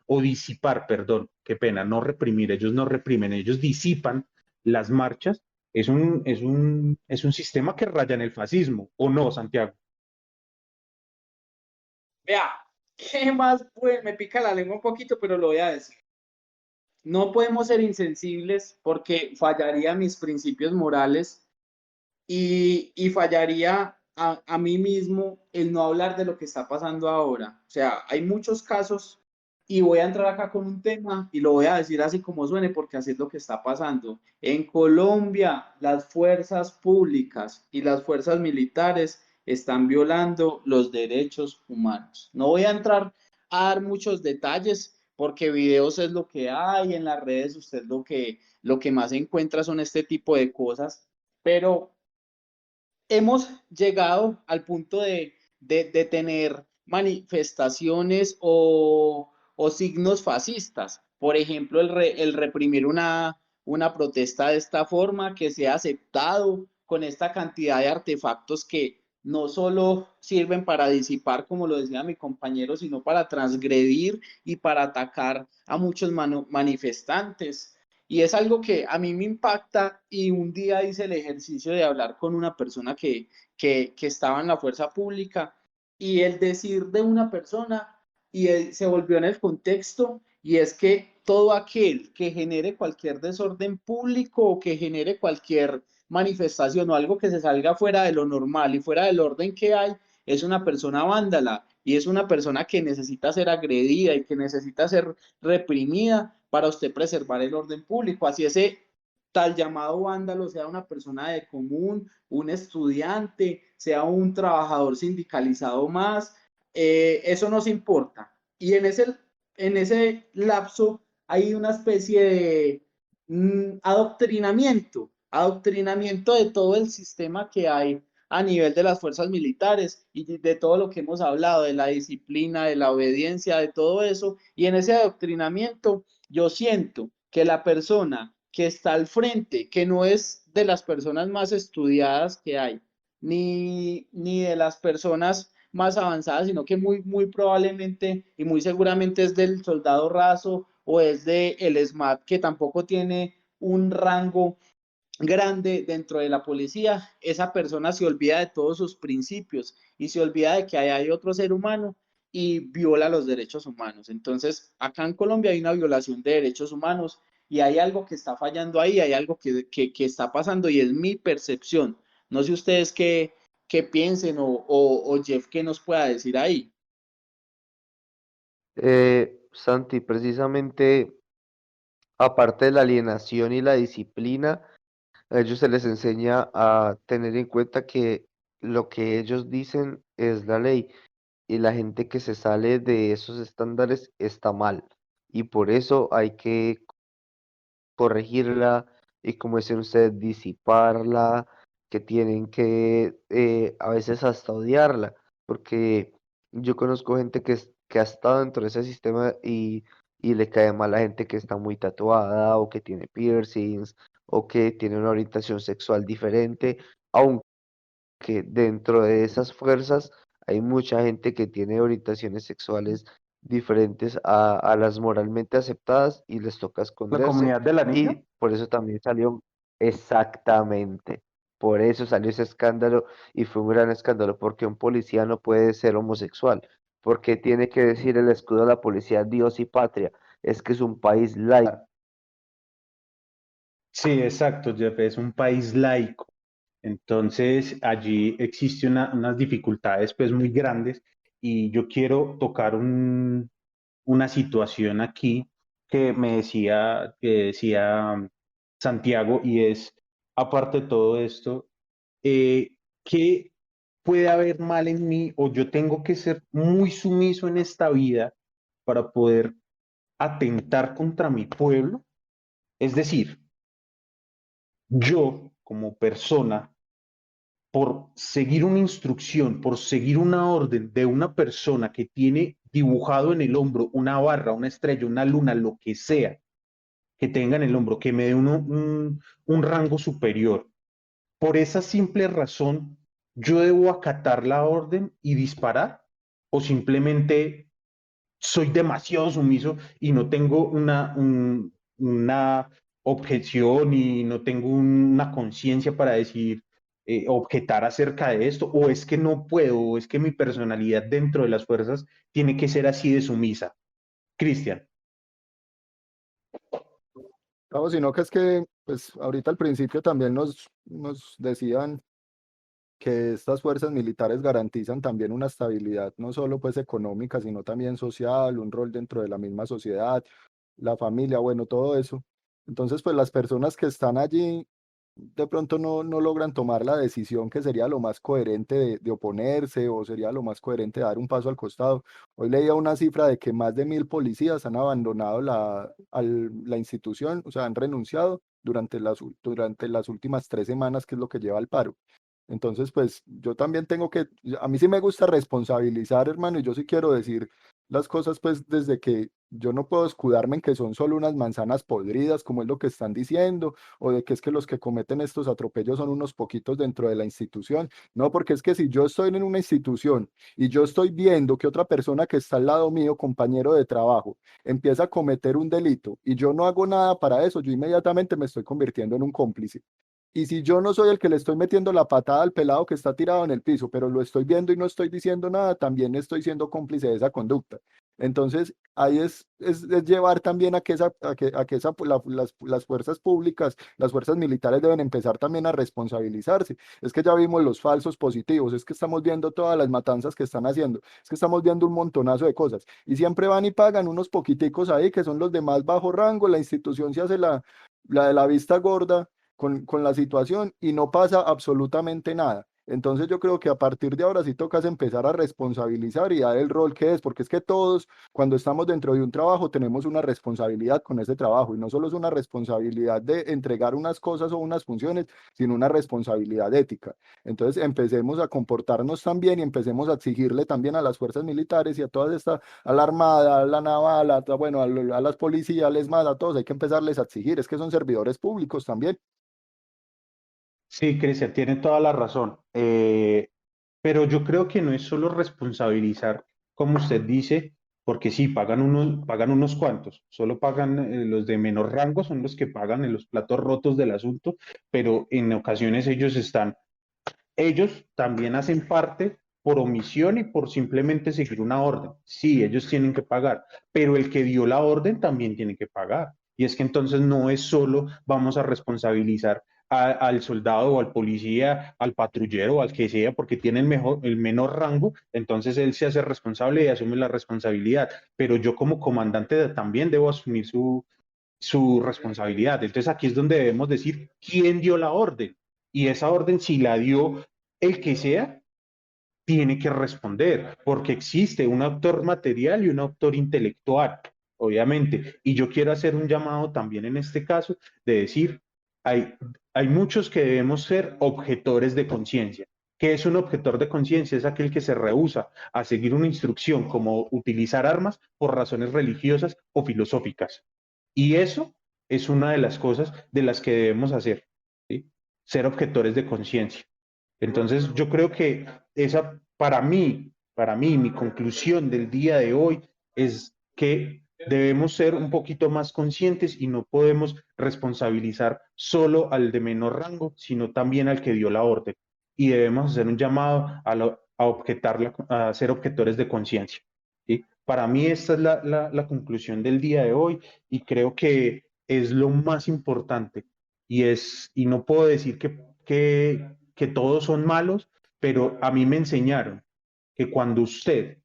o disipar, perdón, qué pena, no reprimir, ellos no reprimen, ellos disipan las marchas, es un sistema que raya en el fascismo, ¿o no, Santiago? Vea, ¿qué más? Pues me pica la lengua un poquito, pero lo voy a decir. No podemos ser insensibles porque fallaría mis principios morales y fallaría a mí mismo el no hablar de lo que está pasando ahora. O sea, hay muchos casos y voy a entrar acá con un tema y lo voy a decir así como suene porque así es lo que está pasando. En Colombia, las fuerzas públicas y las fuerzas militares están violando los derechos humanos. No voy a entrar a dar muchos detalles porque videos es lo que hay en las redes, usted lo que más encuentra son este tipo de cosas, pero hemos llegado al punto de tener manifestaciones o signos fascistas. Por ejemplo, el reprimir una protesta de esta forma, que sea aceptado con esta cantidad de artefactos que no solo sirven para disipar, como lo decía mi compañero, sino para transgredir y para atacar a muchos manifestantes. Y es algo que a mí me impacta y un día hice el ejercicio de hablar con una persona que estaba en la fuerza pública y el decir de una persona y él se volvió en el contexto y es que todo aquel que genere cualquier desorden público o que genere cualquier manifestación o algo que se salga fuera de lo normal y fuera del orden que hay, es una persona vándala y es una persona que necesita ser agredida y que necesita ser reprimida para usted preservar el orden público. Así ese tal llamado vándalo sea una persona de común, un estudiante, sea un trabajador sindicalizado más, eso nos importa. Y en ese lapso hay una especie de adoctrinamiento de todo el sistema que hay a nivel de las fuerzas militares y de todo lo que hemos hablado, de la disciplina, de la obediencia, de todo eso. Y en ese adoctrinamiento yo siento que la persona que está al frente, que no es de las personas más estudiadas que hay, ni de las personas más avanzadas, sino que muy probablemente y muy seguramente es del soldado raso o es de el SMAT, que tampoco tiene un rango grande dentro de la policía. Esa persona se olvida de todos sus principios y se olvida de que hay otro ser humano y viola los derechos humanos. Entonces, acá en Colombia hay una violación de derechos humanos y hay algo que está fallando ahí, hay algo que está pasando y es mi percepción. No sé ustedes qué piensen o Jeff qué nos pueda decir ahí. Santi, precisamente aparte de la alienación y la disciplina, a ellos se les enseña a tener en cuenta que lo que ellos dicen es la ley y la gente que se sale de esos estándares está mal y por eso hay que corregirla y como dicen ustedes, disiparla, que tienen que a veces hasta odiarla, porque yo conozco gente que ha estado dentro de ese sistema y le cae mal a gente que está muy tatuada o que tiene piercings o que tiene una orientación sexual diferente, aunque dentro de esas fuerzas hay mucha gente que tiene orientaciones sexuales diferentes a las moralmente aceptadas y les toca La esconderse. comunidad del anillo. Y por eso también salió exactamente, por eso salió ese escándalo y fue un gran escándalo, porque un policía no puede ser homosexual, porque tiene que decir el escudo de la policía Dios y patria, es que es un país laico. Sí, exacto, Jeff, es un país laico. Entonces, allí existen unas dificultades pues muy grandes y yo quiero tocar una situación aquí que decía Santiago y es, aparte de todo esto, ¿qué puede haber mal en mí o yo tengo que ser muy sumiso en esta vida para poder atentar contra mi pueblo? Es decir, yo como persona por seguir una instrucción, por seguir una orden de una persona que tiene dibujado en el hombro una barra, una estrella, una luna, lo que sea que tenga en el hombro, que me dé un rango superior. Por esa simple razón, ¿yo debo acatar la orden y disparar? ¿O simplemente soy demasiado sumiso y no tengo una objeción y no tengo una conciencia para decir, objetar acerca de esto? ¿O es que no puedo? ¿O es que mi personalidad dentro de las fuerzas tiene que ser así de sumisa? Cristian. No, sino que es que, pues ahorita al principio también nos decían que estas fuerzas militares garantizan también una estabilidad, no solo pues económica, sino también social, un rol dentro de la misma sociedad, la familia, bueno, todo eso. Entonces, pues las personas que están allí de pronto no logran tomar la decisión que sería lo más coherente de oponerse o sería lo más coherente de dar un paso al costado. Hoy leía una cifra de que más de 1000 policías han abandonado la institución, o sea, han renunciado durante las últimas 3 semanas, que es lo que lleva al paro. Entonces, pues yo también tengo que, a mí sí me gusta responsabilizar, hermano, y yo sí quiero decir las cosas, pues desde que yo no puedo escudarme en que son solo unas manzanas podridas, como es lo que están diciendo, o de que es que los que cometen estos atropellos son unos poquitos dentro de la institución. No, porque es que si yo estoy en una institución y yo estoy viendo que otra persona que está al lado mío, compañero de trabajo, empieza a cometer un delito y yo no hago nada para eso, yo inmediatamente me estoy convirtiendo en un cómplice. Y si yo no soy el que le estoy metiendo la patada al pelado que está tirado en el piso, pero lo estoy viendo y no estoy diciendo nada, también estoy siendo cómplice de esa conducta. Entonces, ahí es llevar también las fuerzas públicas, las fuerzas militares deben empezar también a responsabilizarse. Es que ya vimos los falsos positivos, es que estamos viendo todas las matanzas que están haciendo, es que estamos viendo un montonazo de cosas. Y siempre van y pagan unos poquiticos ahí, que son los de más bajo rango, la institución se hace la de la vista gorda con la situación y no pasa absolutamente nada. Entonces yo creo que a partir de ahora sí tocas empezar a responsabilizar y dar el rol que es, porque es que todos cuando estamos dentro de un trabajo tenemos una responsabilidad con ese trabajo y no solo es una responsabilidad de entregar unas cosas o unas funciones, sino una responsabilidad ética. Entonces empecemos a comportarnos también y empecemos a exigirle también a las fuerzas militares y a todas estas, a la armada, a la naval, bueno, a las policías, más, a todos hay que empezarles a exigir, es que son servidores públicos también. Sí, Cristian, tiene toda la razón. Pero yo creo que no es solo responsabilizar, como usted dice, porque sí, pagan unos cuantos, solo pagan los de menor rango, son los que pagan en los platos rotos del asunto, pero en ocasiones ellos también hacen parte por omisión y por simplemente seguir una orden. Sí, ellos tienen que pagar, pero el que dio la orden también tiene que pagar. Y es que entonces no es solo vamos a responsabilizar al soldado o al policía, al patrullero o al que sea, porque tiene el menor rango, entonces él se hace responsable y asume la responsabilidad. Pero yo como comandante también debo asumir su responsabilidad. Entonces aquí es donde debemos decir quién dio la orden. Y esa orden, si la dio el que sea, tiene que responder, porque existe un autor material y un autor intelectual, obviamente. Y yo quiero hacer un llamado también en este caso de decir, hay, hay muchos que debemos ser objetores de conciencia. ¿Qué es un objetor de conciencia? Es aquel que se rehúsa a seguir una instrucción como utilizar armas por razones religiosas o filosóficas. Y eso es una de las cosas de las que debemos hacer, ¿sí? Ser objetores de conciencia. Entonces, yo creo que esa, mi conclusión del día de hoy es que debemos ser un poquito más conscientes y no podemos responsabilizar solo al de menor rango, sino también al que dio la orden. Y debemos hacer un llamado a ser objetores de conciencia, ¿sí? Para mí esta es la conclusión del día de hoy y creo que es lo más importante. Y no puedo decir que todos son malos, pero a mí me enseñaron que cuando usted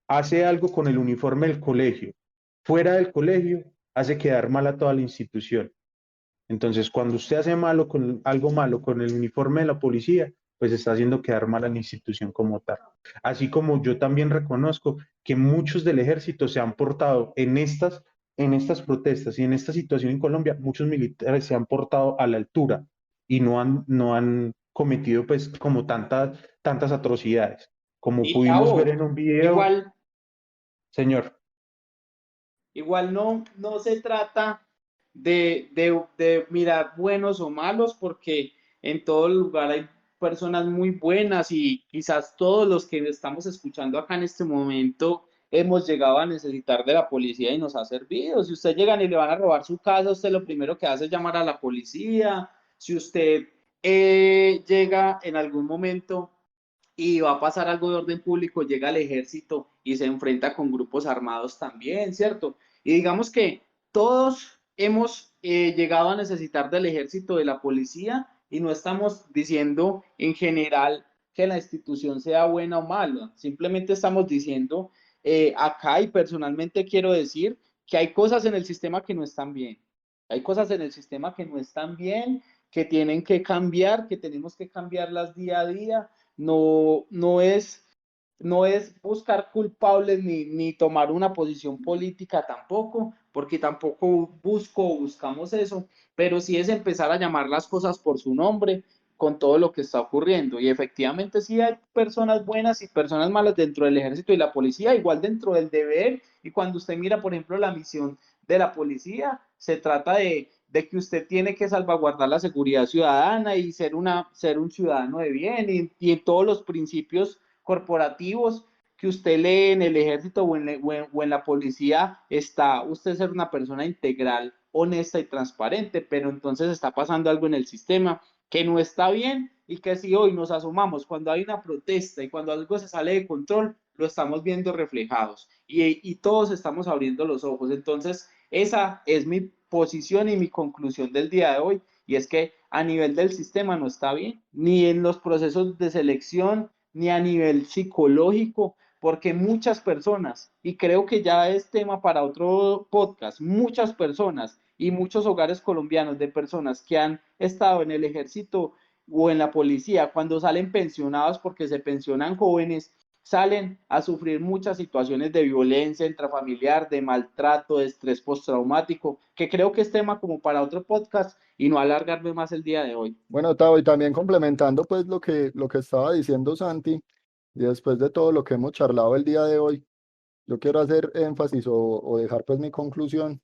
hace algo con el uniforme del colegio, fuera del colegio, hace quedar mal a toda la institución. Entonces, cuando usted hace algo malo con el uniforme de la policía, pues está haciendo quedar mal a la institución como tal. Así como yo también reconozco que muchos del ejército se han portado en estas protestas y en esta situación en Colombia, muchos militares se han portado a la altura y no han cometido pues como tantas atrocidades. Como Y pudimos ver Tavo, en un video, igual, señor. igual no se trata de mirar buenos o malos, porque en todo lugar hay personas muy buenas y quizás todos los que estamos escuchando acá en este momento hemos llegado a necesitar de la policía y nos ha servido. Si usted llegan y le van a robar su casa, usted lo primero que hace es llamar a la policía. Si usted llega en algún momento y va a pasar algo de orden público, llega el ejército y se enfrenta con grupos armados también, ¿cierto? Y digamos que todos hemos llegado a necesitar del ejército, de la policía, y no estamos diciendo en general que la institución sea buena o mala, simplemente estamos diciendo acá, y personalmente quiero decir que hay cosas en el sistema que no están bien, hay cosas en el sistema que no están bien, que tienen que cambiar, que tenemos que cambiarlas día a día. No es buscar culpables ni tomar una posición política tampoco, porque tampoco buscamos eso, pero sí es empezar a llamar las cosas por su nombre con todo lo que está ocurriendo. Y efectivamente sí hay personas buenas y personas malas dentro del ejército y la policía, igual dentro del deber. Y cuando usted mira, por ejemplo, la misión de la policía, se trata de que usted tiene que salvaguardar la seguridad ciudadana y ser un ciudadano de bien, y en todos los principios corporativos que usted lee en el ejército o en la policía, está usted ser una persona integral, honesta y transparente. Pero entonces está pasando algo en el sistema que no está bien, y que si hoy nos asomamos cuando hay una protesta y cuando algo se sale de control, lo estamos viendo reflejados, y todos estamos abriendo los ojos. Entonces esa es mi posición y mi conclusión del día de hoy, y es que a nivel del sistema no está bien, ni en los procesos de selección, ni a nivel psicológico, porque muchas personas, y creo que ya es tema para otro podcast, muchas personas y muchos hogares colombianos de personas que han estado en el ejército o en la policía, cuando salen pensionados porque se pensionan jóvenes, salen a sufrir muchas situaciones de violencia intrafamiliar, de maltrato, de estrés postraumático, que creo que es tema como para otro podcast y no alargarme más el día de hoy. Bueno, Tavo, y también complementando pues lo que estaba diciendo Santi, y después de todo lo que hemos charlado el día de hoy, yo quiero hacer énfasis o dejar pues mi conclusión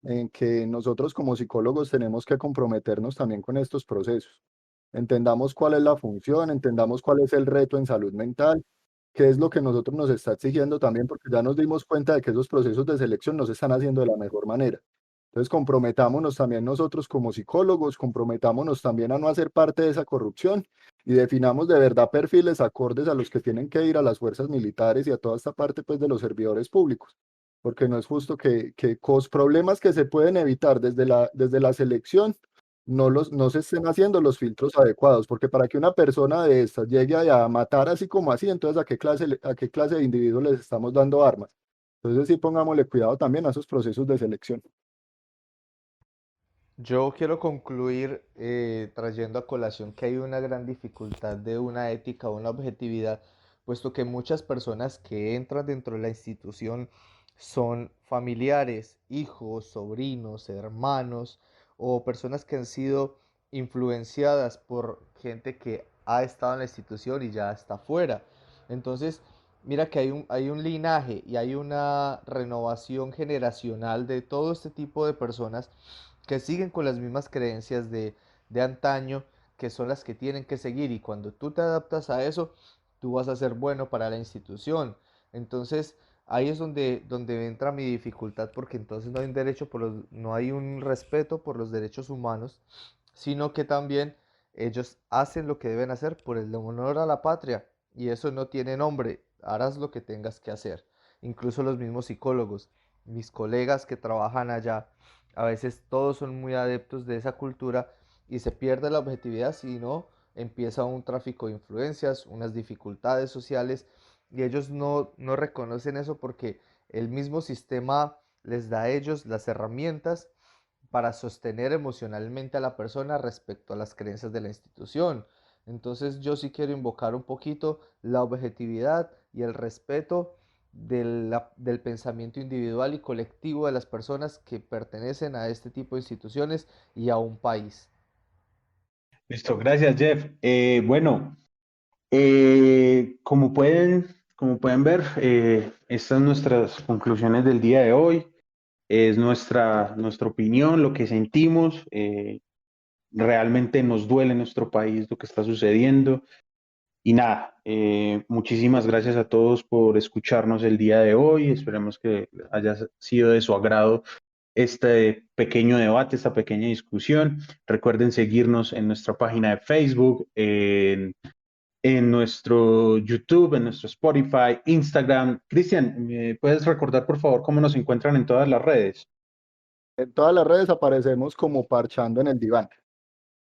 en que nosotros como psicólogos tenemos que comprometernos también con estos procesos. Entendamos cuál es la función, entendamos cuál es el reto en salud mental, qué es lo que nosotros nos está exigiendo también, porque ya nos dimos cuenta de que esos procesos de selección no se están haciendo de la mejor manera. Entonces, comprometámonos también nosotros como psicólogos, comprometámonos también a no hacer parte de esa corrupción y definamos de verdad perfiles acordes a los que tienen que ir a las fuerzas militares y a toda esta parte pues de los servidores públicos, porque no es justo que problemas que se pueden evitar desde la selección no se estén haciendo los filtros adecuados, porque para que una persona de estas llegue a matar así como así, entonces ¿a qué clase de individuos les estamos dando armas? Entonces sí pongámosle cuidado también a esos procesos de selección. Yo quiero concluir trayendo a colación que hay una gran dificultad de una ética o una objetividad, puesto que muchas personas que entran dentro de la institución son familiares, hijos, sobrinos, hermanos o personas que han sido influenciadas por gente que ha estado en la institución y ya está fuera. Entonces, mira que hay un linaje y hay una renovación generacional de todo este tipo de personas que siguen con las mismas creencias de antaño, que son las que tienen que seguir, y cuando tú te adaptas a eso, tú vas a ser bueno para la institución. Entonces, ahí es donde entra mi dificultad, porque entonces no hay un derecho no hay un respeto por los derechos humanos, sino que también ellos hacen lo que deben hacer por el honor a la patria, y eso no tiene nombre, harás lo que tengas que hacer. Incluso los mismos psicólogos, mis colegas que trabajan allá, a veces todos son muy adeptos de esa cultura y se pierde la objetividad, si no empieza un tráfico de influencias, unas dificultades sociales, y ellos no reconocen eso porque el mismo sistema les da a ellos las herramientas para sostener emocionalmente a la persona respecto a las creencias de la institución. Entonces yo sí quiero invocar un poquito la objetividad y el respeto del pensamiento individual y colectivo de las personas que pertenecen a este tipo de instituciones y a un país. Listo, gracias Jeff. Bueno, como pueden ver, estas son nuestras conclusiones del día de hoy. Es nuestra opinión, lo que sentimos. Realmente nos duele en nuestro país lo que está sucediendo. Y nada, muchísimas gracias a todos por escucharnos el día de hoy. Esperemos que haya sido de su agrado este pequeño debate, esta pequeña discusión. Recuerden seguirnos en nuestra página de Facebook, en nuestro YouTube, en nuestro Spotify, Instagram. Cristian, ¿me puedes recordar por favor cómo nos encuentran en todas las redes? En todas las redes aparecemos como Parchando en el Diván,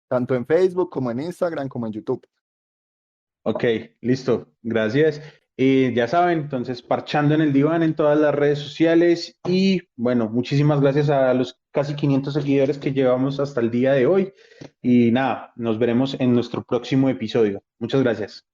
tanto en Facebook como en Instagram como en YouTube. Ok, listo, gracias. Ya saben, entonces Parchando en el Diván en todas las redes sociales y bueno, muchísimas gracias a los casi 500 seguidores que llevamos hasta el día de hoy y nada, nos veremos en nuestro próximo episodio. Muchas gracias.